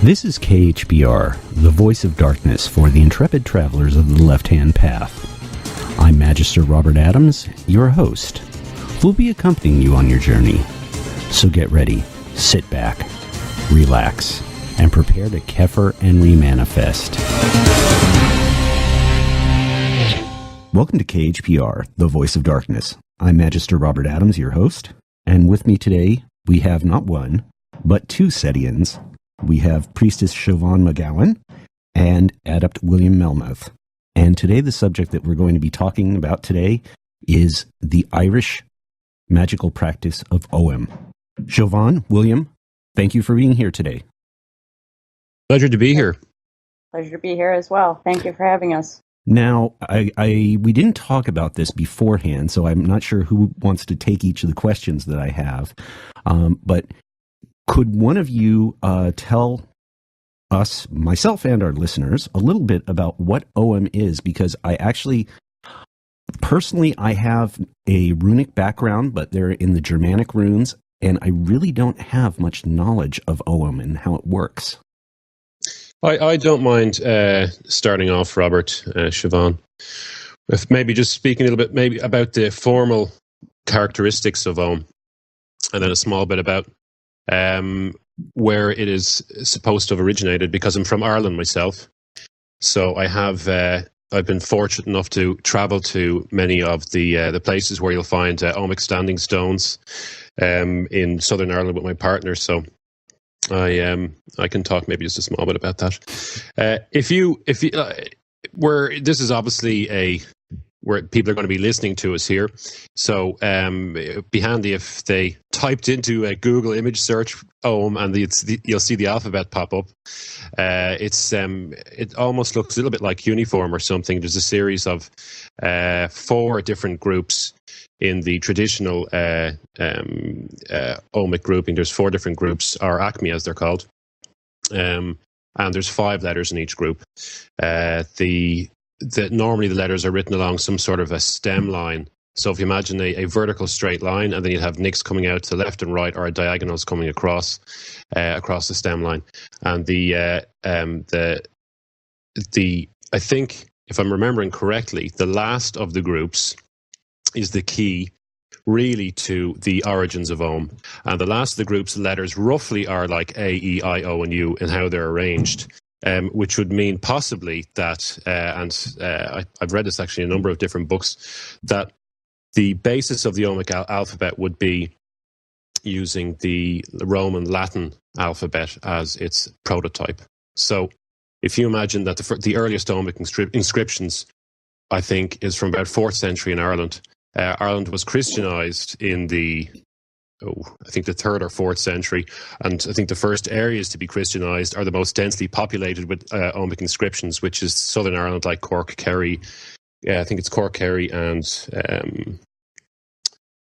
This is KHPR, the voice of darkness for the intrepid travelers of the left-hand path. I'm Magister Robert Adams, your host, who will be accompanying you on your journey. So get ready, sit back, relax, and prepare to Kefir and remanifest. Welcome to KHPR, the voice of darkness. I'm Magister Robert Adams, your host, and with me today we have not one, but two Setians. We have Priestess Siobhan McGowan and Adept William Melmoth. And today the subject that we're going to be talking about today is the Irish magical practice of Ogham. Siobhan, William, thank you for being here today. Pleasure to be here. Pleasure to be here as well. Thank you for having us. Now, we didn't talk about this beforehand, so I'm not sure who wants to take each of the questions that I have. But could one of you tell us, myself and our listeners, a little bit about what Ogham is? Because I have a runic background, but they're in the Germanic runes, and I really don't have much knowledge of Ogham and how it works. I don't mind starting off, Robert, Siobhan, with maybe just speaking a little bit maybe about the formal characteristics of Ogham, and then a small bit about where it is supposed to have originated, because I'm from Ireland myself. So I've been fortunate enough to travel to many of the places where you'll find Ogamic standing stones in Southern Ireland with my partner. So I can talk maybe just a small bit about that. This is obviously where people are going to be listening to us here. So it'd be handy if they typed into a Google image search Ogham, and you'll see the alphabet pop up. It almost looks a little bit like uniform or something. There's a series of 4 different groups in the traditional Ogamic grouping. There's 4 different groups, or Acme as they're called, and there's 5 letters in each group. Normally the letters are written along some sort of a stem line. So if you imagine a vertical straight line, and then you'd have nicks coming out to the left and right, or diagonals coming across the stem line. And I think, if I'm remembering correctly, the last of the groups is the key really to the origins of Ogham. And the last of the group's letters roughly are like A, E, I, O, and U in how they're arranged. Which would mean possibly that, I've read this actually in a number of different books, that the basis of the Ogamic alphabet would be using the Roman Latin alphabet as its prototype. So if you imagine that the earliest Ogamic inscriptions, I think, is from about 4th century in Ireland. Ireland was Christianized in the 3rd or 4th century. And I think the first areas to be Christianized are the most densely populated with Ogamic inscriptions, which is Southern Ireland, like Cork, Kerry. I think it's Cork, Kerry, and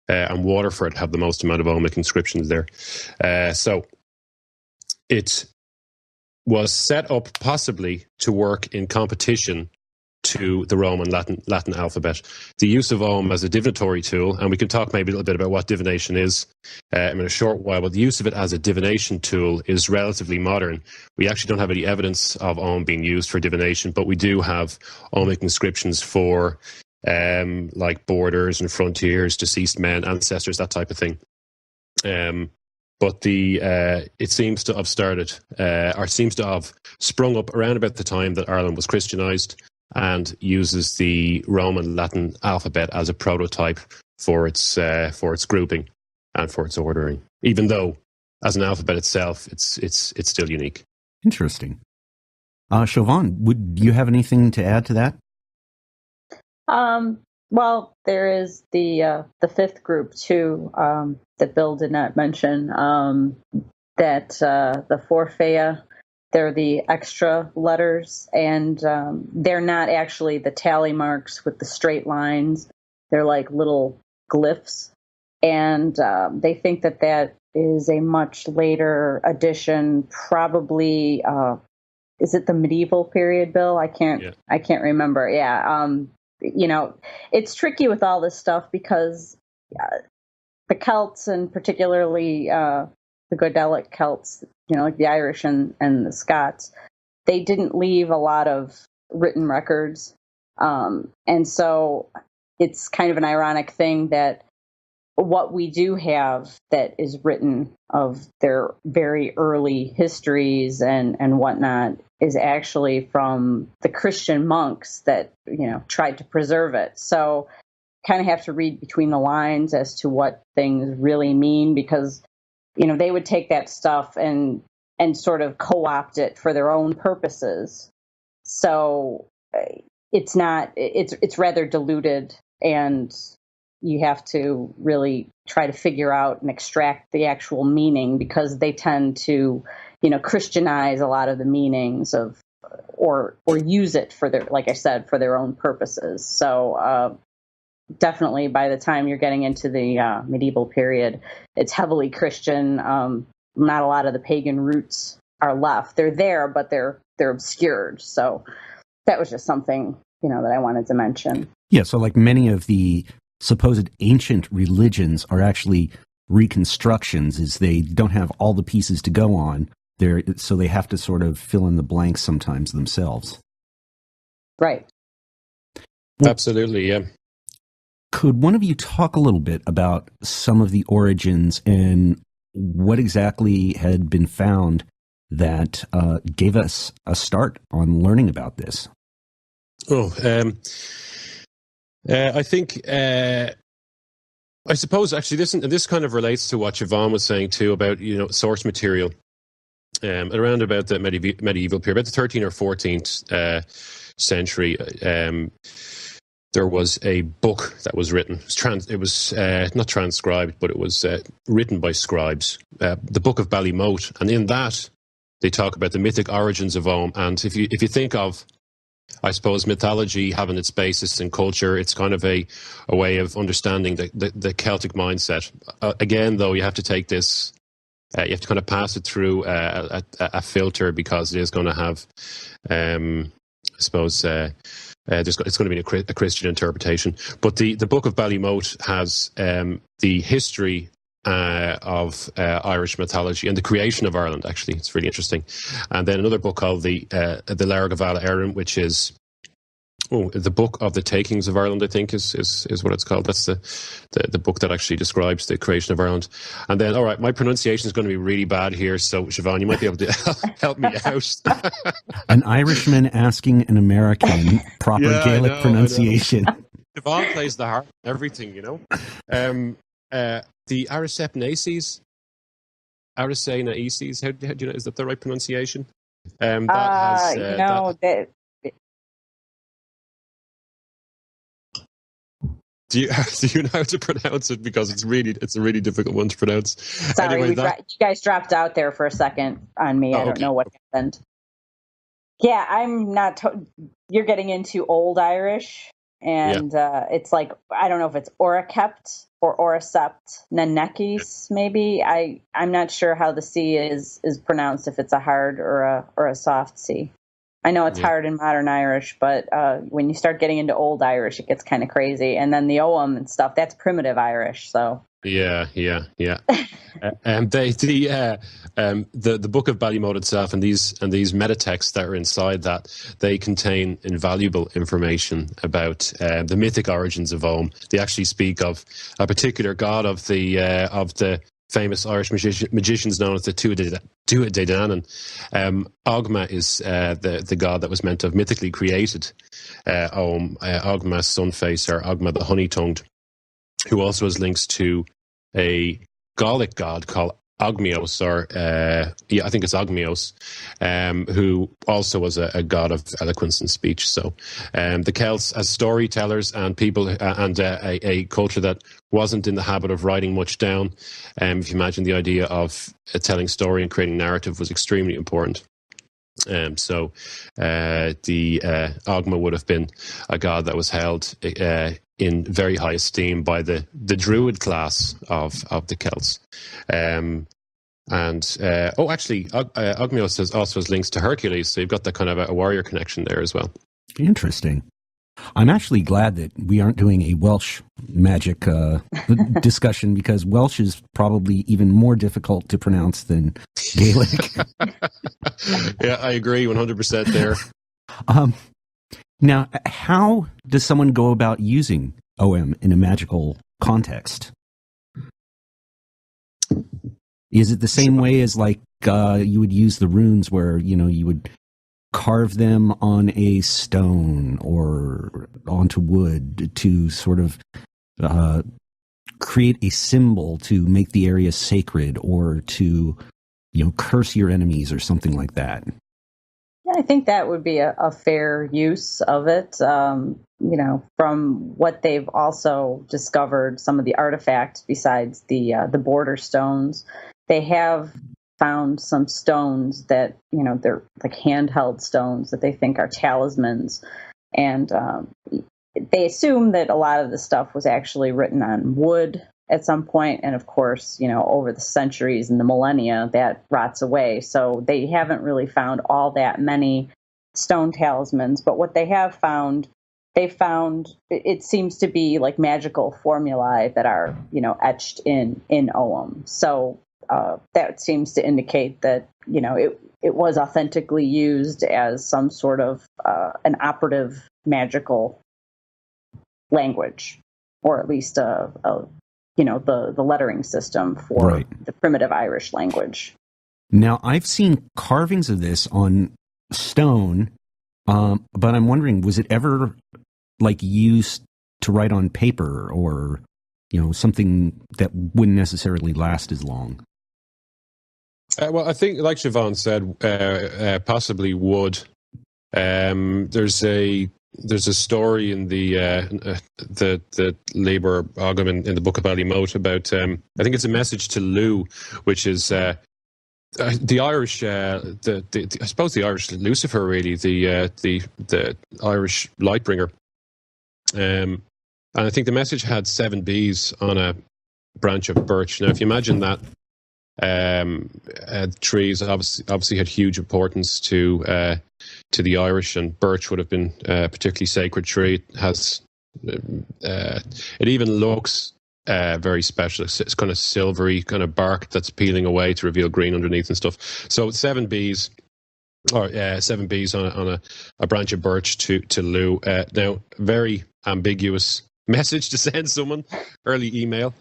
Waterford have the most amount of Ogamic inscriptions there. So it was set up possibly to work in competition to the Roman Latin alphabet. The use of Ogham as a divinatory tool, and we can talk maybe a little bit about what divination is in a short while, but the use of it as a divination tool is relatively modern. We actually don't have any evidence of Ogham being used for divination, but we do have Ogamic inscriptions for like borders and frontiers, deceased men, ancestors, that type of thing. But it seems to have started, or seems to have sprung up around about the time that Ireland was Christianized, and uses the Roman Latin alphabet as a prototype for its grouping and for its ordering. Even though, as an alphabet itself, it's still unique. Interesting. Siobhan, would you have anything to add to that? Well, there is the 5th group too that Bill did not mention. That the Forfea. They're the extra letters, and they're not actually the tally marks with the straight lines. They're like little glyphs, and they think that is a much later addition, probably. Is it the medieval period, Bill? I can't remember. Yeah. It's tricky with all this stuff because the Celts, and particularly the Gaelic Celts, like the Irish and the Scots, they didn't leave a lot of written records. And so it's kind of an ironic thing that what we do have that is written of their very early histories and whatnot is actually from the Christian monks that, tried to preserve it. So kind of have to read between the lines as to what things really mean, because, they would take that stuff and sort of co-opt it for their own purposes. So it's rather diluted, and you have to really try to figure out and extract the actual meaning, because they tend to, Christianize a lot of the meanings of, or use it for their, like I said, for their own purposes. So definitely by the time you're getting into the medieval period, it's heavily Christian. Not a lot of the pagan roots are left. They're there, but they're obscured. So that was just something, that I wanted to mention. Yeah, so like many of the supposed ancient religions are actually reconstructions, is they don't have all the pieces to go on there, so they have to sort of fill in the blanks sometimes themselves. Right. Absolutely, yeah. Could one of you talk a little bit about some of the origins and what exactly had been found that gave us a start on learning about this? I think, I suppose actually this kind of relates to what Siobhan was saying too about, source material. Around about the medieval period, about the 13th or 14th century, there was a book that was written. It was not transcribed, but it was written by scribes. The Book of Ballymote, and in that they talk about the mythic origins of Ogham. And if you think of, I suppose, mythology having its basis in culture, it's kind of a way of understanding the Celtic mindset. Again, though, you have to take this. You have to kind of pass it through a filter, because it is going to have, I suppose, it's going to be a Christian interpretation. But the Book of Ballymote has the history of Irish mythology and the creation of Ireland. Actually, it's really interesting. And then another book called the Larg of Ala Erin, which is the Book of the Takings of Ireland, I think is what it's called. That's the book that actually describes the creation of Ireland. And then, all right, my pronunciation is going to be really bad here, so Siobhan, you might be able to help me out. An Irishman asking an American proper Gaelic pronunciation. Siobhan plays the harp, everything, the Arisepnaces, Arisena-Eses, how do you know, is that the right pronunciation? Do you know how to pronounce it? Because it's a really difficult one to pronounce. Sorry, anyway, you guys dropped out there for a second on me. I don't know what happened. Yeah, I'm not. You're getting into Old Irish, and it's like, I don't know if it's Orakept or Oracept Nanekis. Maybe I'm not sure how the C is pronounced. If it's a hard or a soft C. I know it's hard in modern Irish, but when you start getting into Old Irish, it gets kind of crazy. And then the Ogham and stuff, that's primitive Irish. So yeah. And the Book of Ballymote itself and these metatexts that are inside that, they contain invaluable information about the mythic origins of Ogham. They actually speak of a particular god of the famous Irish magicians known as the Tuatha De Danann. Ogham is the god that was meant to have mythically created Ogham, Ogma's sun face, or Ogham the honey-tongued, who also has links to a Gaelic god called Ogmios, I think it's Ogmios, who also was a god of eloquence and speech. So the Celts, as storytellers and people, and a culture that wasn't in the habit of writing much down, if you imagine the idea of telling story and creating narrative was extremely important. So the Ogma would have been a god that was held in very high esteem by the Druid class of the Celts. Ogmios also has links to Hercules, so you've got that kind of a warrior connection there as well. Interesting. I'm actually glad that we aren't doing a Welsh magic discussion, because Welsh is probably even more difficult to pronounce than Gaelic. Yeah, I agree 100% there. Now, how does someone go about using Ogham in a magical context? Is it the same way as like you would use the runes, where you would carve them on a stone or onto wood to sort of create a symbol to make the area sacred, or to curse your enemies or something like that? Yeah, I think that would be a fair use of it. From what they've also discovered, some of the artifacts besides the border stones, they have found some stones that they're like handheld stones that they think are talismans, and they assume that a lot of the stuff was actually written on wood at some point, and of course, over the centuries and the millennia, that rots away. So they haven't really found all that many stone talismans. But what they have found, it seems to be like magical formulae that are etched in Ogham. So that seems to indicate that it was authentically used as some sort of an operative magical language, or at least the lettering system for the primitive Irish language. Now, I've seen carvings of this on stone, but I'm wondering, was it ever like used to write on paper, or something that wouldn't necessarily last as long? Well, I think, like Siobhan said, possibly wood. There's a story in the Labour Ogham in the Book of Ballymote about I think it's a message to Lou, which is the Irish I suppose the Irish Lucifer, really, the Irish Lightbringer, and I think the message had 7 bees on a branch of birch. Now, if you imagine that, trees obviously had huge importance to the Irish, and birch would have been a particularly sacred tree. It has it even looks very special. It's kind of silvery, kind of bark that's peeling away to reveal green underneath and stuff. So 7 bees, or 7 bees on a branch of birch to Lou. Now, very ambiguous message to send someone, early email.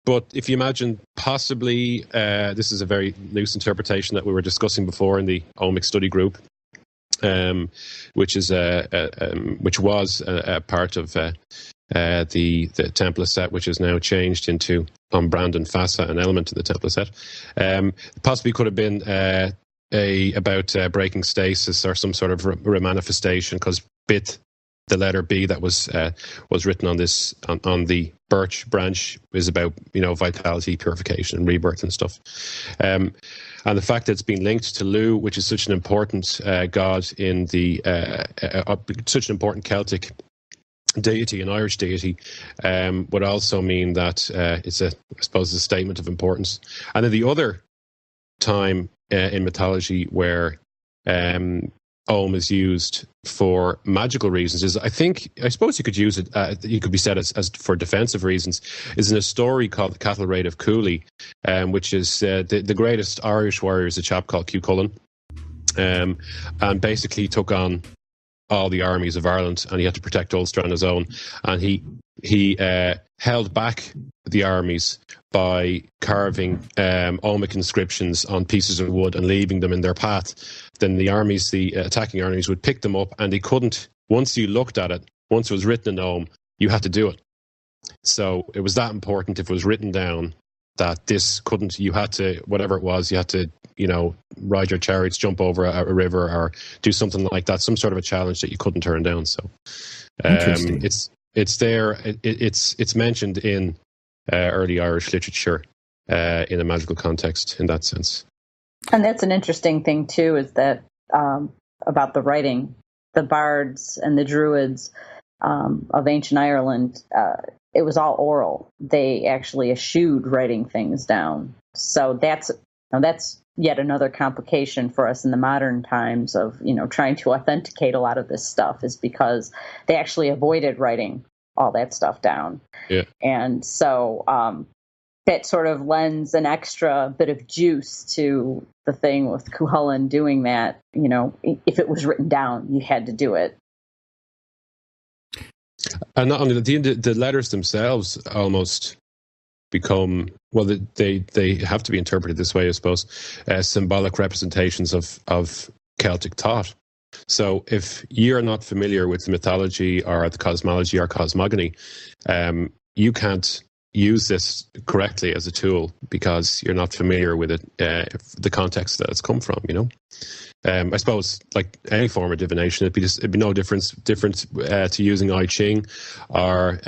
But if you imagine, possibly, this is a very loose interpretation that we were discussing before in the Omic study group, which was a part of the template set, which is now changed into on Brandon Fassa, an element of the template set. Possibly could have been about breaking stasis, or some sort of remanifestation, because bit, the letter B that was written on this on the birch branch, is about vitality, purification, and rebirth and stuff. And the fact that it's been linked to Lugh, which is such an important god in the such an important Celtic deity, an Irish deity, would also mean that it's I suppose, a statement of importance. And then the other time in mythology where Ogham is used for magical reasons is, I suppose you could use it, you could be said as for defensive reasons, is in a story called the Cattle Raid of Cooley, which is the greatest Irish warrior is a chap called Hugh Cullen, and basically took on all the armies of Ireland, and he had to protect Ulster on his own, and he held back the armies by carving Omic inscriptions on pieces of wood and leaving them in their path. Then the armies, the attacking armies, would pick them up, and they couldn't, once you looked at it, once it was written in Ogham, you had to do it. So it was that important, if it was written down, that this couldn't, you had to, whatever it was, you had to, ride your chariots, jump over a river, or do something like that, some sort of a challenge that you couldn't turn down. So it's there, it's mentioned in early Irish literature in a magical context in that sense. And that's an interesting thing too, is that about the writing, the bards and the druids of ancient Ireland, it was all oral. They actually eschewed writing things down. So that's yet another complication for us in the modern times of, trying to authenticate a lot of this stuff, is because they actually avoided writing all that stuff down. Yeah. And so that sort of lends an extra bit of juice to the thing with Cuchulainn doing that. If it was written down, you had to do it. And not only the letters themselves almost become, well, they have to be interpreted this way, I suppose, as symbolic representations of Celtic thought. So if you're not familiar with the mythology or the cosmology or cosmogony, you can't use this correctly as a tool because you're not familiar with it, the context that it's come from, I suppose, like any form of divination, it'd be no different to using I Ching or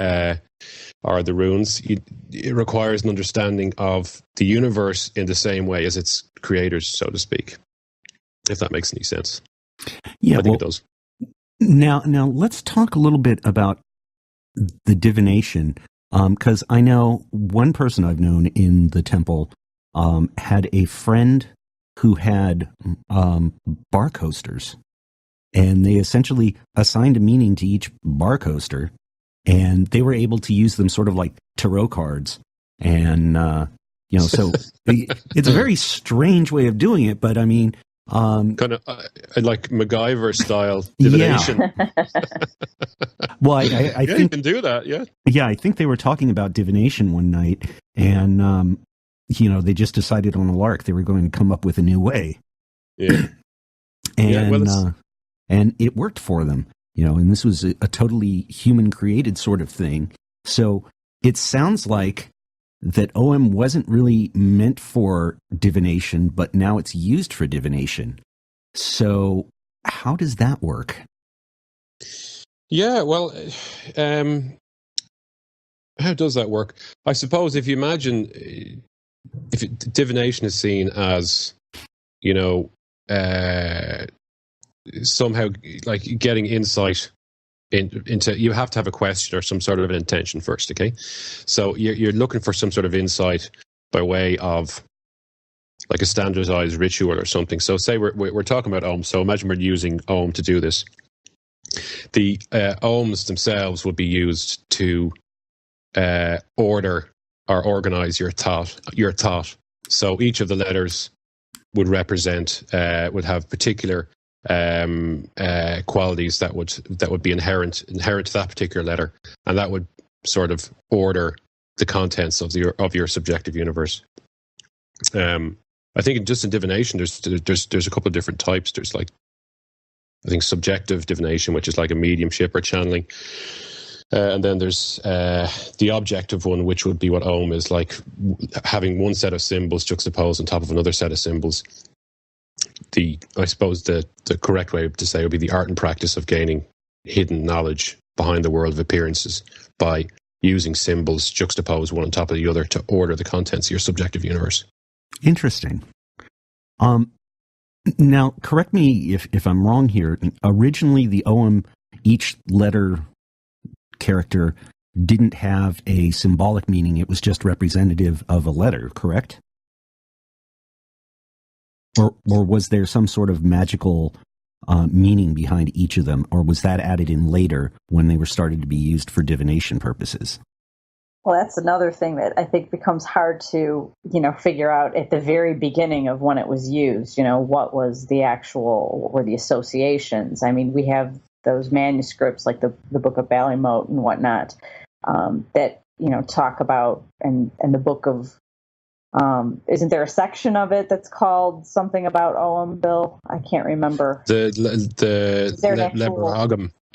the runes. It requires an understanding of the universe in the same way as its creators, so to speak. If that makes any sense. Yeah, I think it does. Now let's talk a little bit about the divination, because I know one person I've known in the temple had a friend who had bar coasters, and they essentially assigned a meaning to each bar coaster, and they were able to use them sort of like tarot cards. And, so it's a very strange way of doing it, but I mean, kind of like MacGyver style divination. Yeah. Well, I think you can do that. Yeah. Yeah. I think they were talking about divination one night, and, they just decided on a lark they were going to come up with a new way. Yeah. And it worked for them, and this was a totally human created sort of thing. So it sounds like that Ogham wasn't really meant for divination, but now it's used for divination. So how does that work? Yeah, well, how does that work? I suppose if you imagine, divination is seen as, somehow like getting insight into, you have to have a question or some sort of an intention first, okay? So you're looking for some sort of insight by way of like a standardized ritual or something. So say we're talking about Ogham. So imagine we're using Ogham to do this. The Oghams themselves would be used to order or organize your thought. So each of the letters would represent, would have particular qualities that would be inherent to that particular letter, and that would sort of order the contents of your subjective universe. I think just in divination, there's a couple of different types. There's like, I think, subjective divination, which is like a mediumship or channeling. And then there's the objective one, which would be what Ogham is, like having one set of symbols juxtaposed on top of another set of symbols. I suppose the correct way to say would be the art and practice of gaining hidden knowledge behind the world of appearances by using symbols juxtaposed one on top of the other to order the contents of your subjective universe. Interesting. Now, correct me if I'm wrong here. Originally, the Ogham, each letter character didn't have a symbolic meaning. It was just representative of a letter, correct? Or was there some sort of magical meaning behind each of them, or was that added in later when they were started to be used for divination purposes? Well, that's another thing that I think becomes hard to, figure out at the very beginning of when it was used. What was the actual, or the associations? I mean, we have those manuscripts like the Book of Ballymote and whatnot that, talk about, and the Book of, isn't there a section of it that's called something about Ogham, Bill? I can't remember. Ogham.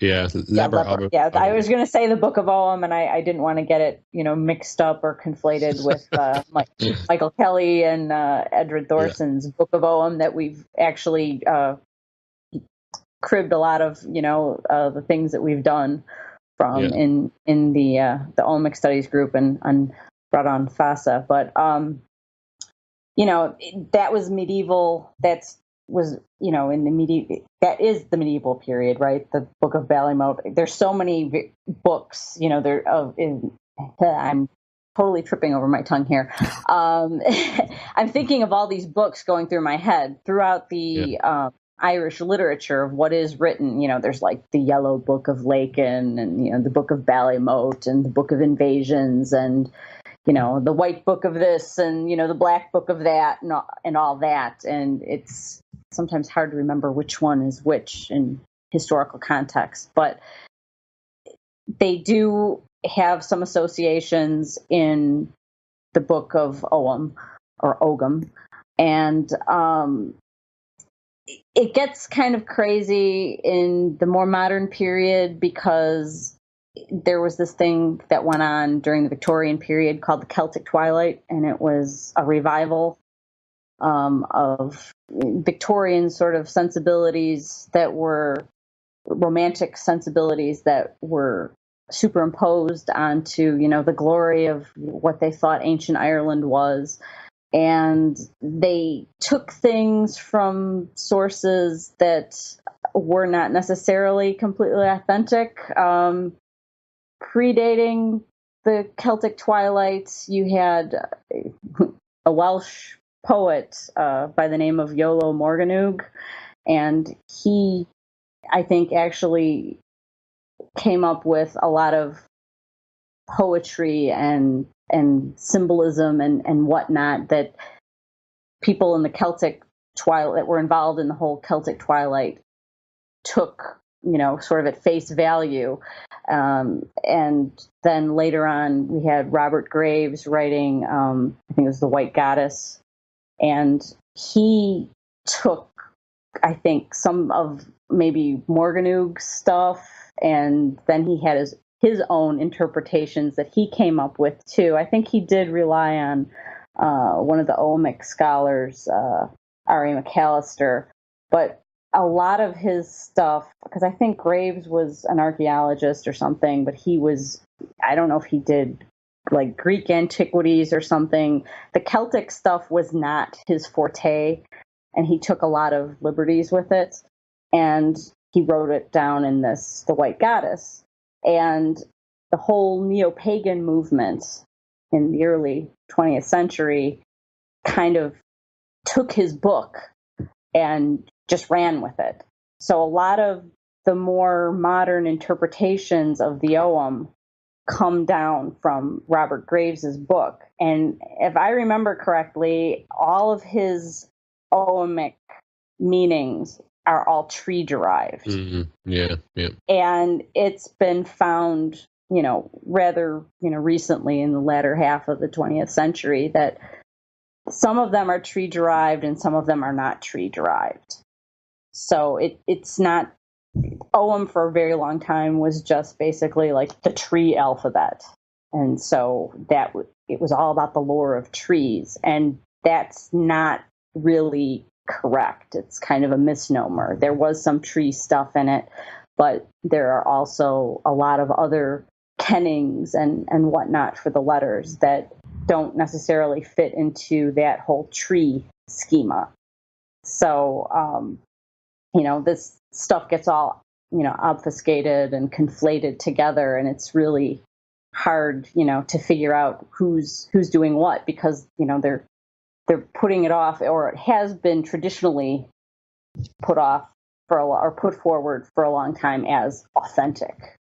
Yeah, Ogham. Yeah, I was going to say the Book of Ogham, and I didn't want to get it, mixed up or conflated with Michael Kelly and Edred Thorson's Book of Ogham that we've actually cribbed a lot of, the things that we've done from in the Olmec Studies group and brought on FASA. But that was medieval. That is the medieval period, right? The Book of Ballymote. There's so many books, I'm totally tripping over my tongue here. I'm thinking of all these books going through my head throughout the Irish literature of what is written. There's like the Yellow Book of Lacan, and the Book of Ballymote, and the Book of Invasions, and the White Book of this, and the Black Book of that, and all that. And it's sometimes hard to remember which one is which in historical context, but they do have some associations in the Book of Ogham or Ogham. And it gets kind of crazy in the more modern period because there was this thing that went on during the Victorian period called the Celtic Twilight, and it was a revival of Victorian sort of sensibilities that were romantic sensibilities that were superimposed onto, the glory of what they thought ancient Ireland was. And they took things from sources that were not necessarily completely authentic. Predating the Celtic Twilight, you had a Welsh poet by the name of Iolo Morganwg, and he, I think, actually came up with a lot of poetry and symbolism and whatnot that people in the Celtic Twilight that were involved in the whole Celtic Twilight took, sort of at face value. And then later on, we had Robert Graves writing, I think it was The White Goddess, and he took, I think, some of maybe Morganwg's stuff, and then he had his own interpretations that he came up with too. I think he did rely on one of the Olmec scholars, R.A. McAllister, but a lot of his stuff, because I think Graves was an archaeologist or something, but I don't know if he did like Greek antiquities or something. The Celtic stuff was not his forte, and he took a lot of liberties with it, and he wrote it down in The White Goddess. And the whole neo-pagan movement in the early 20th century kind of took his book and just ran with it. So a lot of the more modern interpretations of the Ogham come down from Robert Graves's book. And if I remember correctly, all of his Oghamic meanings are all tree derived. Mm-hmm. Yeah. And it's been found, rather, recently in the latter half of the 20th century that some of them are tree derived and some of them are not tree derived. So it's not, Ogham for a very long time was just basically like the tree alphabet. And so it was all about the lore of trees. And that's not really correct. It's kind of a misnomer. There was some tree stuff in it, but there are also a lot of other kennings and whatnot for the letters that don't necessarily fit into that whole tree schema. So, this stuff gets all, obfuscated and conflated together, and it's really hard, to figure out who's doing what, because, they're putting it off, or it has been traditionally put off or put forward for a long time as authentic.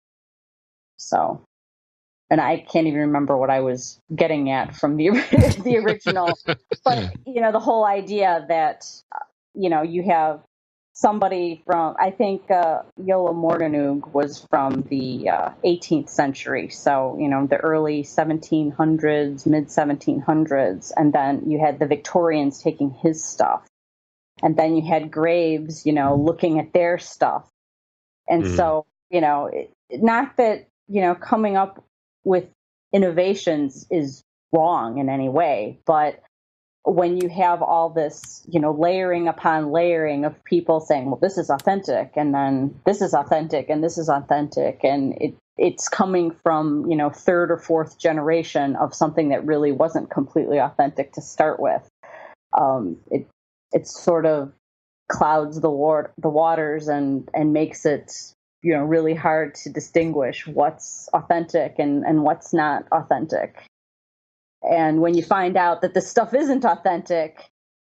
So, and I can't even remember what I was getting at from the original, but the whole idea that you have somebody from, I think Iolo Morganwg was from the 18th century, so the early 1700s, mid 1700s, and then you had the Victorians taking his stuff, and then you had Graves, looking at their stuff, and so not that coming up with innovations is wrong in any way, but when you have all this, layering upon layering of people saying, well, this is authentic, and then this is authentic, and this is authentic, and it's coming from, third or fourth generation of something that really wasn't completely authentic to start with. It sort of clouds the waters and makes it, really hard to distinguish what's authentic and what's not authentic. And when you find out that this stuff isn't authentic,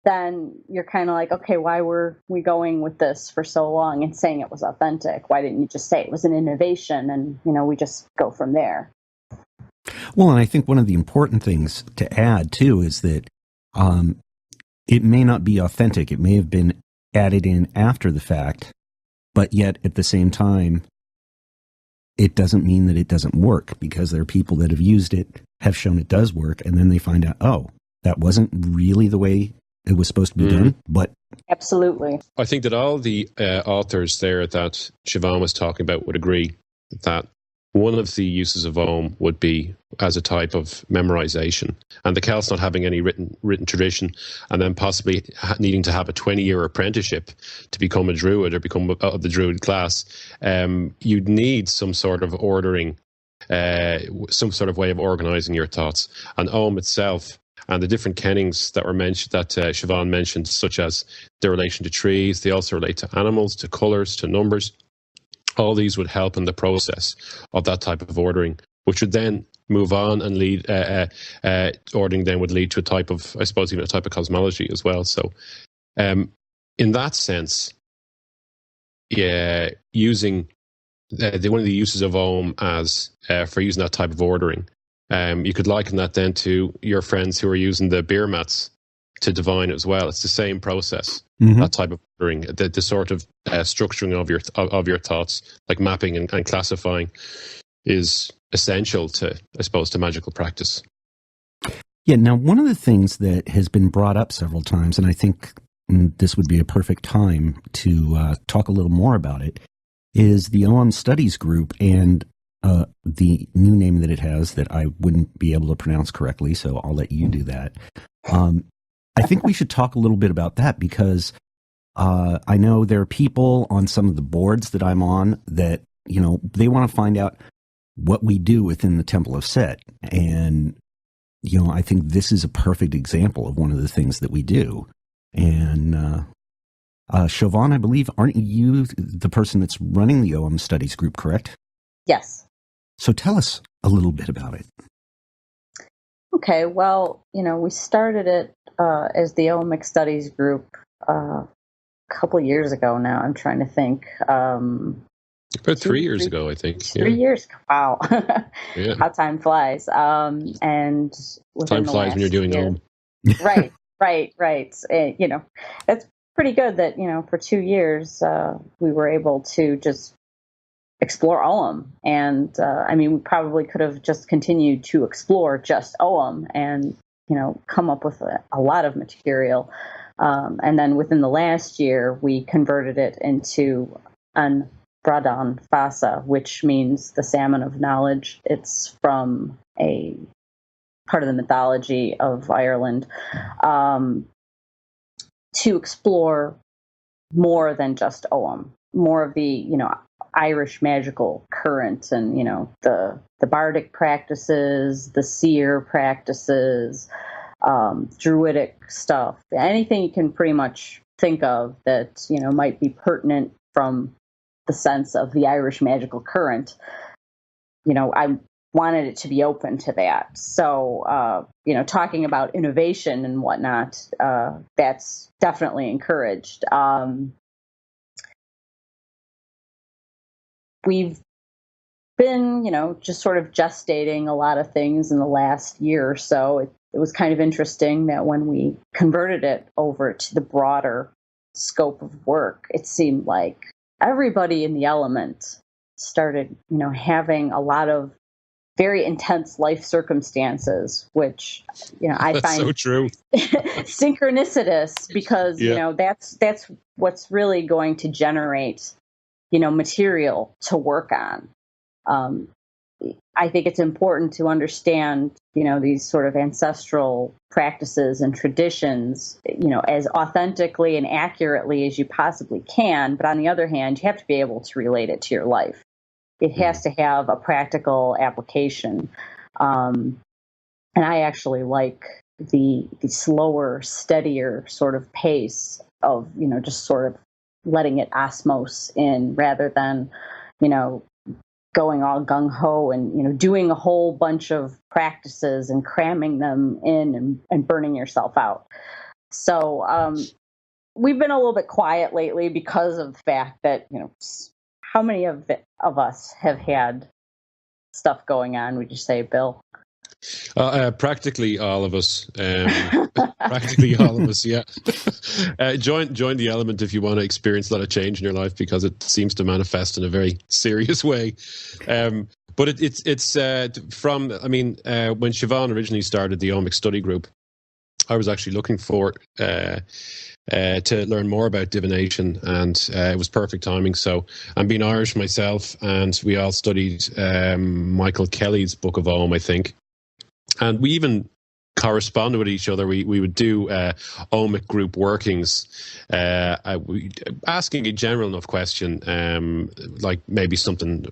then you're kind of like, okay, why were we going with this for so long and saying it was authentic? Why didn't you just say it was an innovation and, we just go from there? Well, and I think one of the important things to add, too, is that it may not be authentic. It may have been added in after the fact, but yet at the same time, it doesn't mean that it doesn't work, because there are people that have used it, have shown it does work, and then they find out, oh, that wasn't really the way it was supposed to be done. But absolutely, I think that all the authors there that Siobhan was talking about would agree that one of the uses of Ogham would be as a type of memorization, and the Celts not having any written tradition, and then possibly needing to have a 20-year apprenticeship to become a druid or become of the druid class. You'd need some sort of ordering, some sort of way of organizing your thoughts. And Ogham itself, and the different kennings that were mentioned, that Siobhan mentioned, such as their relation to trees, they also relate to animals, to colors, to numbers. All these would help in the process of that type of ordering, which would then move on and lead, ordering then would lead to a type of, I suppose, even a type of cosmology as well. So in that sense, using one of the uses of Ogham as for using that type of ordering, you could liken that then to your friends who are using the beer mats to divine as well. It's the same process, that type of ordering, the sort of structuring of your thoughts, like mapping and classifying, is essential to, I suppose, to magical practice. Yeah. Now, one of the things that has been brought up several times, and I think this would be a perfect time to talk a little more about it, is the Ogham Studies Group and the new name that it has that I wouldn't be able to pronounce correctly, so I'll let you do that. I think we should talk a little bit about that, because I know there are people on some of the boards that I'm on that, they want to find out what we do within the Temple of Set. And, I think this is a perfect example of one of the things that we do. And Siobhan, I believe, aren't you the person that's running the Ogham Studies Group, correct? Yes. So tell us a little bit about it. Okay, well, we started it as the Ogham Studies Group a couple years ago now. I'm trying to think. About 3 years ago, I think. 3 years. Wow. Yeah. How time flies. And time flies when you're doing Ogham. Right. And, it's pretty good that, for 2 years, we were able to just explore Ogham. And, we probably could have just continued to explore just Ogham and, come up with a lot of material. And then within the last year, we converted it into an Bradan Fasa, which means the salmon of knowledge. It's from a part of the mythology of Ireland, to explore more than just Ogham, more of the, Irish magical current and, the bardic practices, the seer practices, druidic stuff, anything you can pretty much think of that, might be pertinent from the sense of the Irish magical current. I wanted it to be open to that. So, talking about innovation and whatnot, that's definitely encouraged. We've been, just sort of gestating a lot of things in the last year or so. It was kind of interesting that when we converted it over to the broader scope of work, it seemed like everybody in the element started, having a lot of very intense life circumstances, which, I That's find so true. synchronicitous, because, that's what's really going to generate, material to work on. I think it's important to understand, these sort of ancestral practices and traditions, as authentically and accurately as you possibly can. But on the other hand, you have to be able to relate it to your life. It has to have a practical application. And I actually like the slower, steadier sort of pace of, just sort of letting it osmose in, rather than, going all gung ho and doing a whole bunch of practices and cramming them in and burning yourself out. So we've been a little bit quiet lately because of the fact that how many of us have had stuff going on? Would you say, Bill? Practically all of us. Practically all of us. Yeah. Join the element if you want to experience a lot of change in your life, because it seems to manifest in a very serious way. But it's from. I mean, when Siobhan originally started the Omic study group, I was actually looking for to learn more about divination, and it was perfect timing. So I'm being Irish myself, and we all studied Michael Kelly's Book of Ogham, I think. And we even corresponded with each other. We would do Omic group workings, asking a general enough question, like maybe something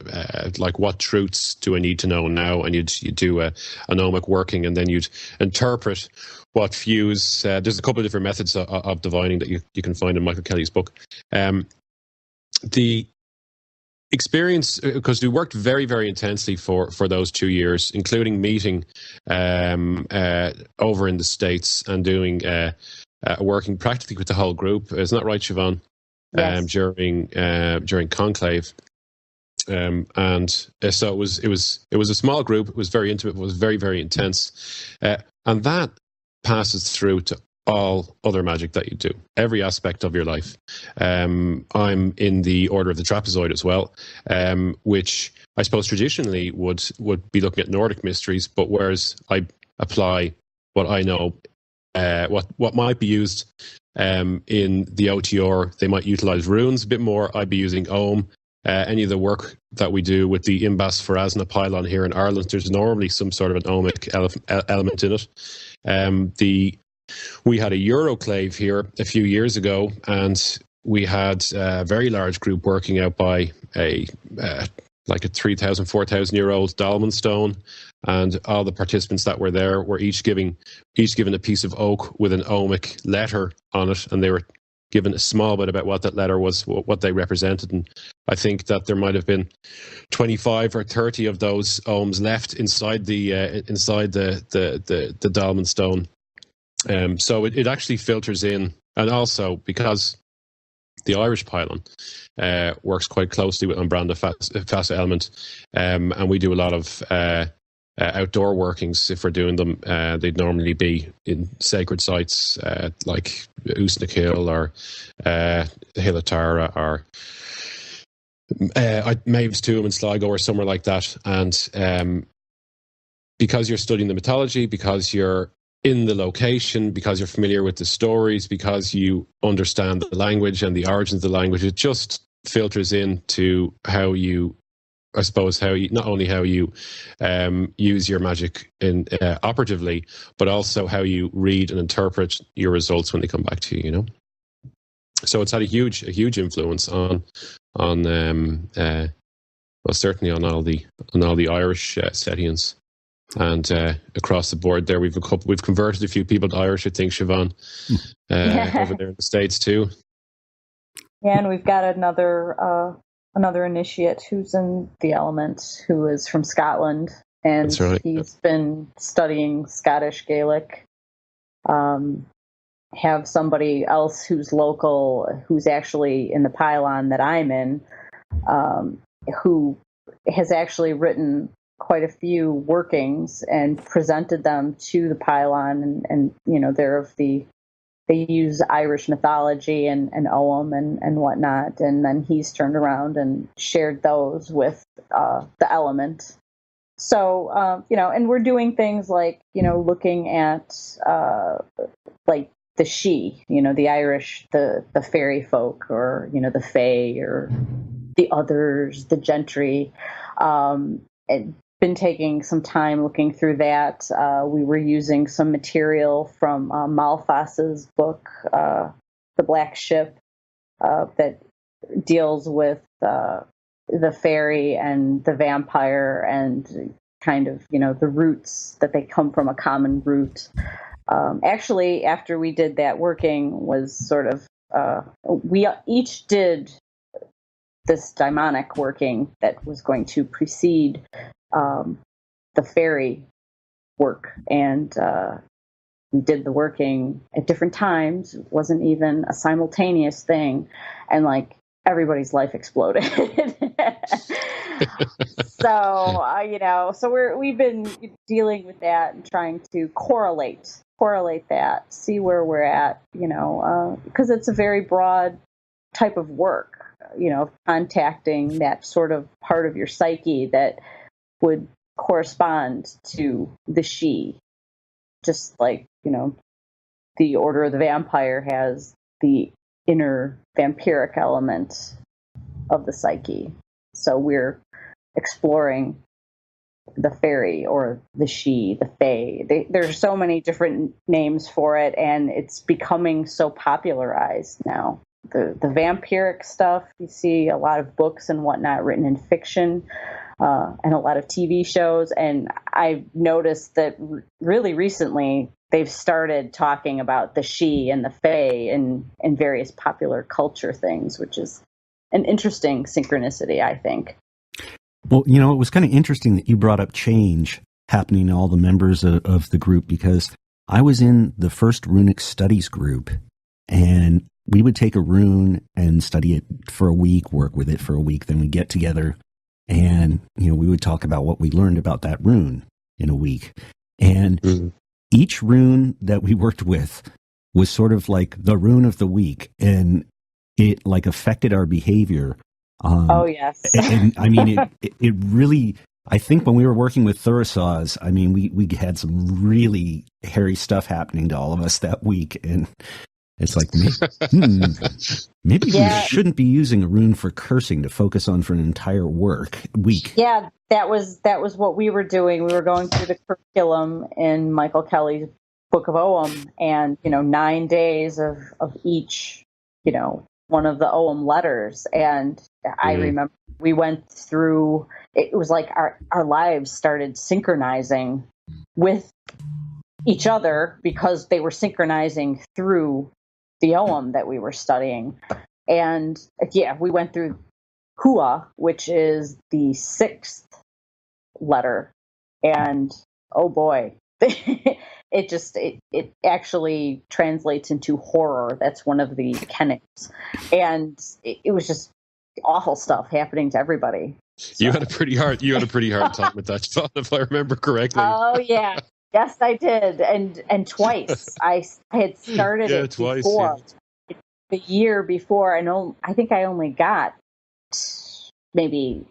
like, what truths do I need to know now? And you'd do an Omic working, and then you'd interpret what views. There's a couple of different methods of divining that you can find in Michael Kelly's book. The experience, because we worked very, very intensely for those 2 years, including meeting over in the States and doing working practically with the whole group. Isn't that right, Siobhan? Yes. During conclave, and so it was a small group. It was very intimate. It was very, very intense, and that passes through to all other magic that you do, every aspect of your life. I'm in the Order of the Trapezoid as well, which I suppose traditionally would be looking at Nordic mysteries, but whereas I apply what I know, what might be used in the OTR, they might utilize runes a bit more. I'd be using Ogham. Any of the work that we do with the Imbas Pharasna pylon here in Ireland, there's normally some sort of an Omic element in it. We had a Euroclave here a few years ago, and we had a very large group working out by like a 3,000, 4,000 year old dolmen stone, and all the participants that were there were each given a piece of oak with an Omic letter on it, and they were given a small bit about what that letter was, what they represented. And I think that there might have been 25 or 30 of those ohms left inside the dolmen stone. So it actually filters in, and also because the Irish pylon works quite closely with Umbranda Fassa element, and we do a lot of outdoor workings. If we're doing them, they'd normally be in sacred sites like Usnakill or Hilatara or Maeve's Tomb in Sligo or somewhere like that. And because you're studying the mythology, because you're in the location, because you're familiar with the stories, because you understand the language and the origins of the language, it just filters into how you, I suppose, not only how you use your magic operatively, but also how you read and interpret your results when they come back to you. You know, so it's had a huge influence on well, certainly on all the Irish Setians. And across the board there, we've converted a few people to Irish, I think, Siobhan, over there in the States too. Yeah, and we've got another initiate who's in the element, who is from Scotland, and That's right. He's been studying Scottish Gaelic. Have somebody else who's local, who's actually in the pylon that I'm in, who has actually written quite a few workings and presented them to the pylon, and they use Irish mythology and Ogham and whatnot, and then he's turned around and shared those with the element. So and we're doing things like looking at like the She, the Irish, the fairy folk, or the Fae, or the others, the gentry. And been taking some time looking through that. We were using some material from Malfas's book, The Black Ship, that deals with the fairy and the vampire, and kind of, the roots, that they come from a common root. Actually, after we did that working, was sort of, we each did this daimonic working that was going to precede the fairy work, and we did the working at different times. It wasn't even a simultaneous thing, and like everybody's life exploded. So we've been dealing with that and trying to correlate that, see where we're at, because it's a very broad type of work, contacting that sort of part of your psyche that would correspond to the she, just like, the Order of the Vampire has the inner vampiric element of the psyche. So we're exploring the fairy or the she, the fae. There's so many different names for it, and it's becoming so popularized now. The vampiric stuff, you see a lot of books and whatnot written in fiction, and a lot of TV shows. And I've noticed that really recently they've started talking about the she and the fae in various popular culture things, which is an interesting synchronicity, I think. Well, it was kind of interesting that you brought up change happening to all the members of the group, because I was in the first runic studies group, and we would take a rune and study it for a week, work with it for a week. Then we get together and, we would talk about what we learned about that rune in a week. And each rune that we worked with was sort of like the rune of the week, and it like affected our behavior. Oh, yes. And I mean, it really, I think when we were working with Thurasaws, I mean, we had some really hairy stuff happening to all of us that week. And it's like, maybe we shouldn't be using a rune for cursing to focus on for an entire week. Yeah, that was what we were doing. We were going through the curriculum in Michael Kelly's Book of Ogham, and 9 days of each, one of the Ogham letters. And I remember we went through, it was like our lives started synchronizing with each other because they were synchronizing through the Ogham that we were studying. And we went through Hua, which is the 6th letter. And oh boy, it actually translates into horror. That's one of the kennings. And it was just awful stuff happening to everybody. So. You had a pretty hard time with that stuff, if I remember correctly. Oh yeah. Yes, I did. And twice. I had started it twice, before. Yeah. The year before, I think I only got maybe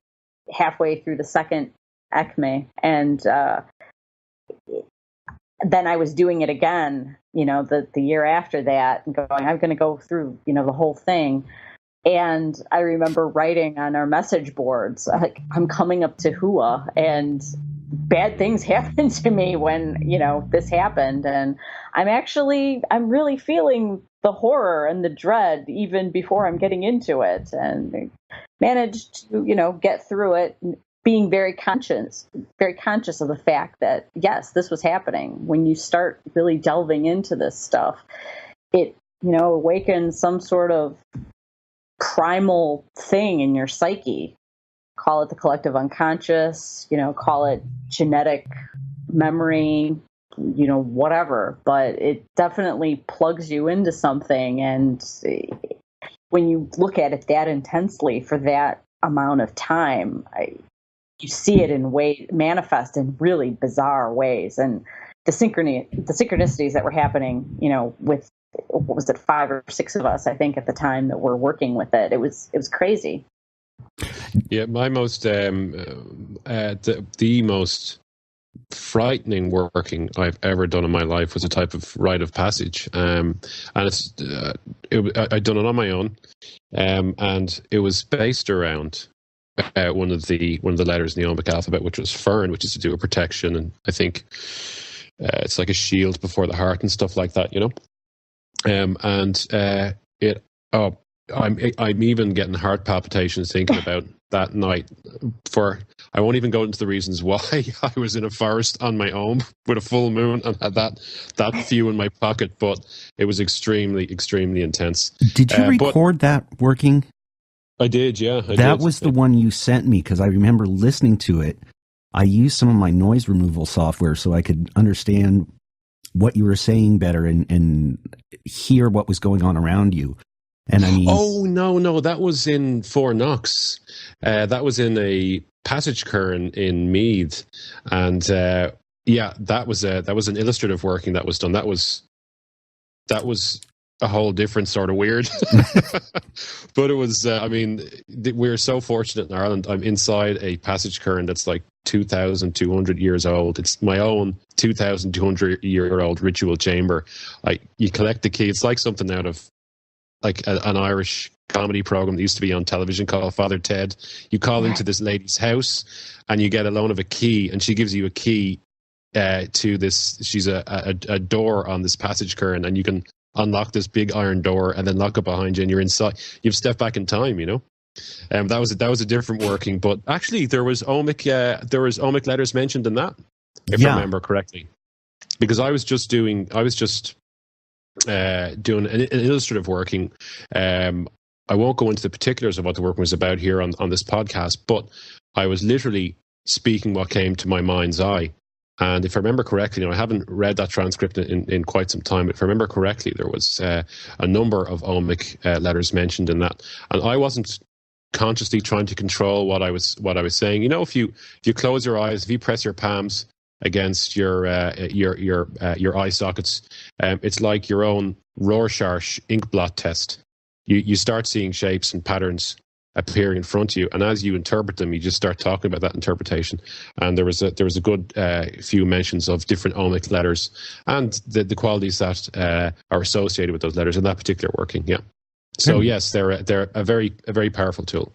halfway through the second ECME, and then I was doing it again, the year after that, and going, I'm going to go through, the whole thing. And I remember writing on our message boards, like, I'm coming up to Hua, and bad things happened to me when, this happened. And I'm really feeling the horror and the dread even before I'm getting into it, and managed to, get through it, being very conscious of the fact that, yes, this was happening. When you start really delving into this stuff, it, awakens some sort of primal thing in your psyche. Call it the collective unconscious, call it genetic memory, whatever, but it definitely plugs you into something. And when you look at it that intensely for that amount of time, you see it manifest in really bizarre ways. And the synchronicities that were happening, with, what was it, 5 or 6 of us, I think, at the time that were working with it, it was crazy. Yeah, my most the most frightening working I've ever done in my life was a type of rite of passage, and it's I'd done it on my own, and it was based around one of the letters in the Oghamic alphabet, which was Fern, which is to do with protection, and I think it's like a shield before the heart and stuff like that, I'm even getting heart palpitations thinking about that night. I won't even go into the reasons why. I was in a forest on my own with a full moon and had that few in my pocket, but it was extremely, extremely intense. Did you record that working? I did, yeah. That was the one you sent me, because I remember listening to it. I used some of my noise removal software so I could understand what you were saying better and hear what was going on around you. And I mean, oh no, that was in Four Knox. That was in a passage kern in Meath, and yeah, that was an illustrative working that was done. That was a whole different sort of weird. But it was, I mean, we're so fortunate in Ireland. I'm inside a passage kern that's like 2,200 years old. It's my own 2,200-year-old ritual chamber. You collect the key. It's like something out of like an Irish comedy program that used to be on television called Father Ted. You call into this lady's house and you get a loan of a key, and she gives you a key to this. She's a door on this passage kern, and you can unlock this big iron door and then lock it behind you, and you're inside. You've stepped back in time, you know. That was a different working, but actually there was Omic letters mentioned in that, if I remember correctly, because I was just doing an illustrative working. I won't go into the particulars of what the work was about here on this podcast, but I was literally speaking what came to my mind's eye. And if I remember correctly, I haven't read that transcript in quite some time, but if I remember correctly, there was a number of Omic letters mentioned in that. And I wasn't consciously trying to control what I was saying. You know, if you close your eyes, if you press your palms against your eye sockets, it's like your own Rorschach ink blot test. You start seeing shapes and patterns appearing in front of you, and as you interpret them, you just start talking about that interpretation. And there was a good few mentions of different Omic letters and the qualities that are associated with those letters in that particular working. Yeah. So yes, they're a very powerful tool.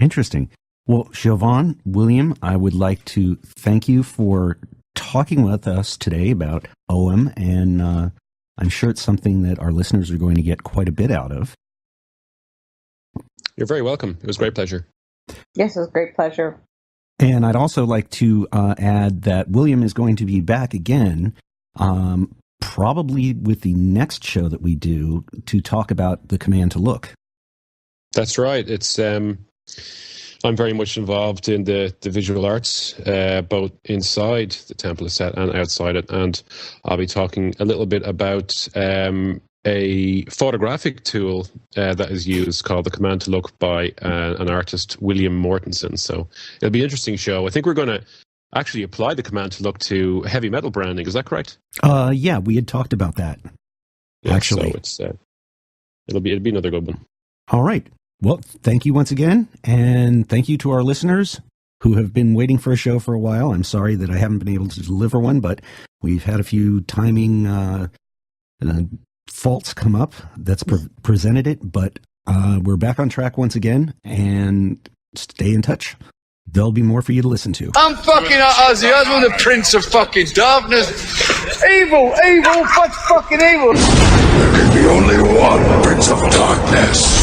Interesting. Well, Siobhan, William, I would like to thank you for talking with us today about Ogham, and I'm sure it's something that our listeners are going to get quite a bit out of. You're very welcome. It was a great pleasure. Yes, it was a great pleasure. And I'd also like to add that William is going to be back again, probably with the next show that we do, to talk about the command to look. That's right. It's I'm very much involved in the visual arts, both inside the temple set and outside it. And I'll be talking a little bit about a photographic tool that is used called the Command to Look by an artist, William Mortensen. So it'll be an interesting show. I think we're going to actually apply the Command to Look to heavy metal branding. Is that correct? Yeah, we had talked about that. Yeah, actually, so it's it'll be another good one. All right. Well, thank you once again, and thank you to our listeners who have been waiting for a show for a while. I'm sorry that I haven't been able to deliver one, but we've had a few timing faults come up that's presented it, but we're back on track once again, and stay in touch. There'll be more for you to listen to. I'm fucking Ozzy Osbourne, the Prince of fucking Darkness. Evil, what's fucking evil? There can be only one Prince of Darkness.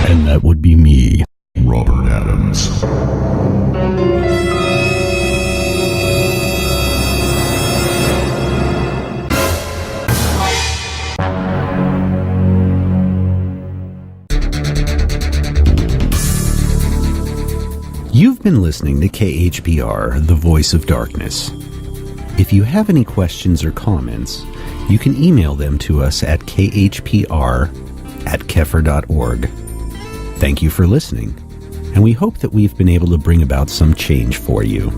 And that would be me, Robert Adams. You've been listening to KHPR, the Voice of Darkness. If you have any questions or comments, you can email them to us at khpr@kefir.org. Thank you for listening, and we hope that we've been able to bring about some change for you.